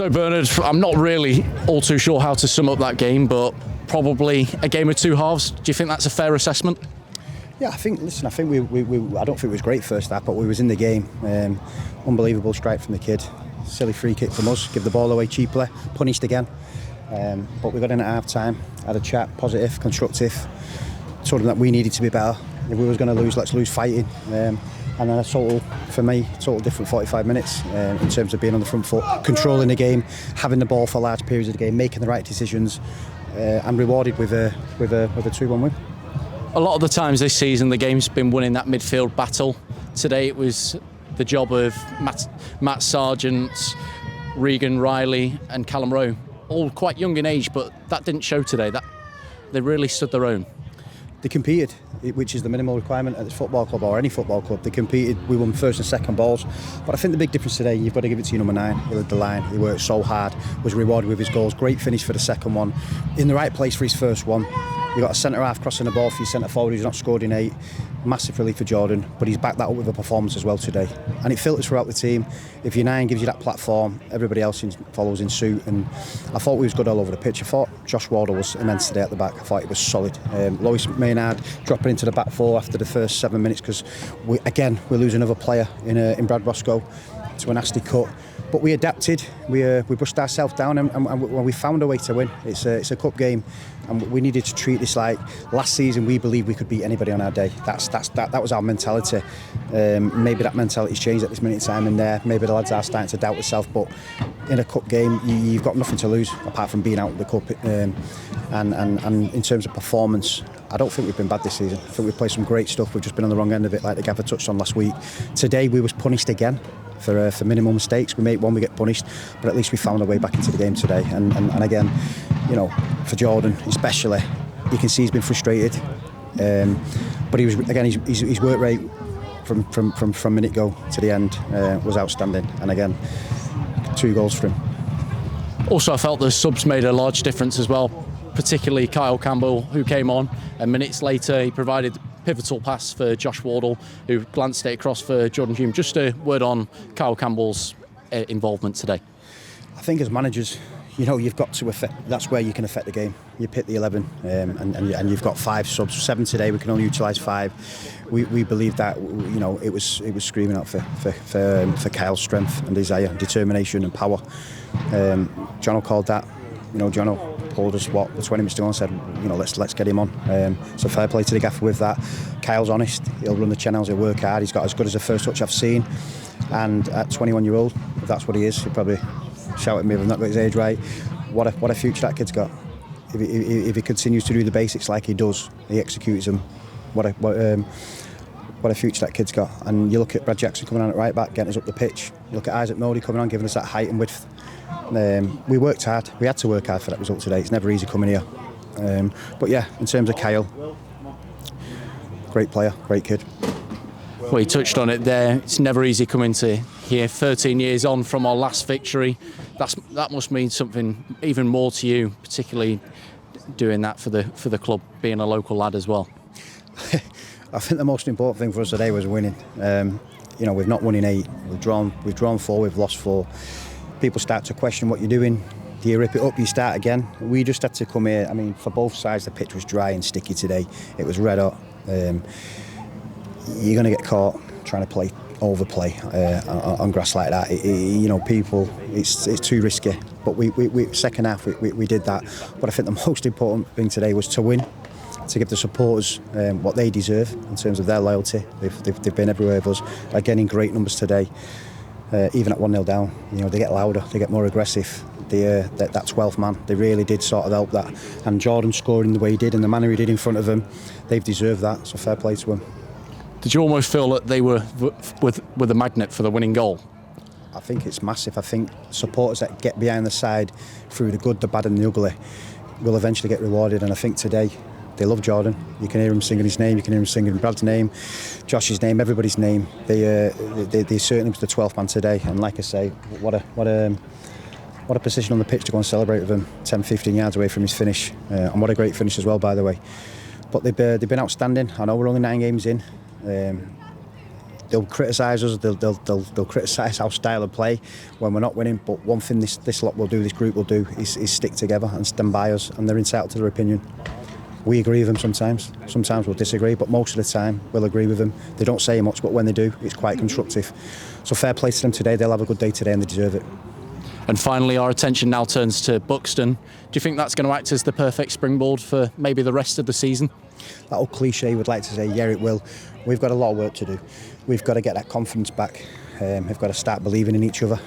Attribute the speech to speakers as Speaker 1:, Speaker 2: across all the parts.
Speaker 1: So Bernard, I'm not really all too sure how to sum up that game, but probably a game of two halves. Do you think that's a fair assessment?
Speaker 2: Yeah, I think we I don't think it was great first half, but we was in the game. Unbelievable strike from the kid. Silly free kick from us, give the ball away cheaply, punished again. But we got in at half time, had a chat, positive, constructive, told them that we needed to be better. If we was going to lose, let's lose fighting. And then for me, total different 45 minutes in terms of being on the front foot, controlling the game, having the ball for large periods of the game, making the right decisions, and rewarded with a 2-1 win.
Speaker 1: A lot of the times this season, the game's been winning that midfield battle. Today it was the job of Matt Sargent, Regan Riley and Callum Rowe, all quite young in age, but that didn't show today. That they really stood their own.
Speaker 2: They competed, which is the minimal requirement at this football club or any football club. They competed. We won first and second balls. But I think the big difference today, you've got to give it to your number 9. He led the line. He worked so hard, was rewarded with his goals. Great finish for the second one. In the right place for his first one. You've got a centre-half crossing the ball for your centre-forward who's not scored in 8. Massive relief for Jordan, but he's backed that up with a performance as well today. And it filters throughout the team. If your 9 gives you that platform, everybody else follows in suit. And I thought we was good all over the pitch. I thought Josh Wardle was immense today at the back. I thought he was solid. Lois Maynard dropping into the back 4 after the first 7 minutes because, we lose another player in Brad Roscoe to a nasty cut. But we adapted, we brushed ourselves down and we found a way to win. It's a cup game and we needed to treat this like last season we believed we could beat anybody on our day. That was our mentality. Maybe that mentality's changed at this minute in time and there. Maybe the lads are starting to doubt themselves, but in a cup game you've got nothing to lose apart from being out of the cup. And in terms of performance, I don't think we've been bad this season. I think we've played some great stuff. We've just been on the wrong end of it, like the Gaffer touched on last week. Today we was punished again for minimal mistakes. We make one, we get punished, but at least we found our way back into the game today. And again, you know, for Jordan especially, you can see he's been frustrated. But he was again, his work rate from minute go to the end was outstanding. And again, 2 goals for him.
Speaker 1: Also, I felt the subs made a large difference as well, particularly Kyle Campbell, who came on, and minutes later he provided a pivotal pass for Josh Wardle, who glanced it across for Jordan Hume. Just a word on Kyle Campbell's involvement today.
Speaker 2: I think as managers, you know, you've got to affect. That's where you can affect the game. You pick the 11, and you've got 5 subs. 7 today. We can only utilise 5. We believe that, you know, it was screaming out for Kyle's strength and desire, determination and power. Jono called that. You know, Jono pulled us the 20 minutes to go and said, you know, let's get him on. So fair play to the gaffer with that. Kyle's honest. He'll run the channels. He'll work hard. He's got as good as a first touch I've seen. And at 21-year-old, if that's what he is, he'll probably shout at me if I've not got his age right. What a future that kid's got. If he continues to do the basics like he does, he executes them. What a future that kid's got. And you look at Brad Jackson coming on at right back, getting us up the pitch. You look at Isaac Morley coming on, giving us that height and width. We worked hard. We had to work hard for that result today. It's never easy coming here. But yeah, in terms of Kyle, great player, great kid.
Speaker 1: Well, he touched on it there. It's never easy coming to here 13 years on from our last victory. That must mean something even more to you, particularly doing that for the club, being a local lad as well.
Speaker 2: I think the most important thing for us today was winning. You know, we've not won in 8. We've drawn 4. We've lost 4. People start to question what you're doing. Do you rip it up? Do you start again? We just had to come here. I mean, for both sides, the pitch was dry and sticky today. It was red hot. You're going to get caught trying to overplay on grass like that. You know, people, it's too risky. But we second half we did that. But I think the most important thing today was to win, to give the supporters what they deserve in terms of their loyalty. They've been everywhere with us. Again, in great numbers today. Even at 1-0 down, you know, they get louder, they get more aggressive. That 12th man, they really did sort of help that. And Jordan scoring the way he did and the manner he did in front of them, they've deserved that. So fair play to them.
Speaker 1: Did you almost feel that they were with a magnet for the winning goal?
Speaker 2: I think it's massive. I think supporters that get behind the side through the good, the bad and the ugly will eventually get rewarded. And I think today they love Jordan. You can hear him singing his name, you can hear him singing Brad's name, Josh's name, everybody's name. They certainly was the 12th man today. And like I say, what a position on the pitch to go and celebrate with him 10-15 yards away from his finish. And what a great finish as well, by the way. But they've been outstanding. I know we're only 9 games in. they'll criticise us, they'll criticise our style of play when we're not winning. But one thing this lot will do, this group will do, is stick together and stand by us, and they're entitled to their opinion. We agree with them sometimes. Sometimes we'll disagree, but most of the time we'll agree with them. They don't say much, but when they do, it's quite constructive. So fair play to them today. They'll have a good day today, and they deserve it.
Speaker 1: And finally, our attention now turns to Buxton. Do you think that's going to act as the perfect springboard for maybe the rest of the season?
Speaker 2: That old cliche would like to say, yeah, it will. We've got a lot of work to do. We've got to get that confidence back. We've got to start believing in each other.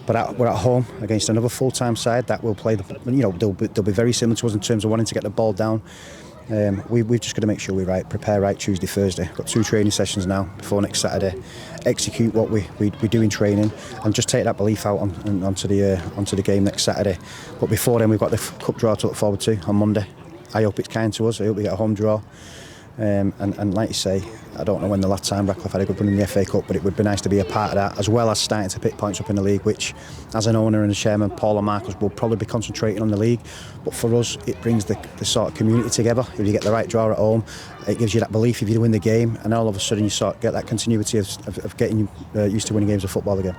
Speaker 2: But we're at home against another full-time side that will play. They'll be very similar to us in terms of wanting to get the ball down. We've just got to make sure we're right, prepare right Tuesday, Thursday. Got 2 training sessions now before next Saturday. Execute what we do in training and just take that belief out onto the game next Saturday. But before then, we've got the cup draw to look forward to on Monday. I hope it's kind to us. I hope we get a home draw. And like you say, I don't know when the last time Radcliffe had a good run in the FA Cup, but it would be nice to be a part of that, as well as starting to pick points up in the league, which, as an owner and a chairman, Paul and Marcus will probably be concentrating on the league. But for us, it brings the sort of community together. If you get the right draw at home, it gives you that belief if you win the game, and all of a sudden you sort of get that continuity of getting used to winning games of football again.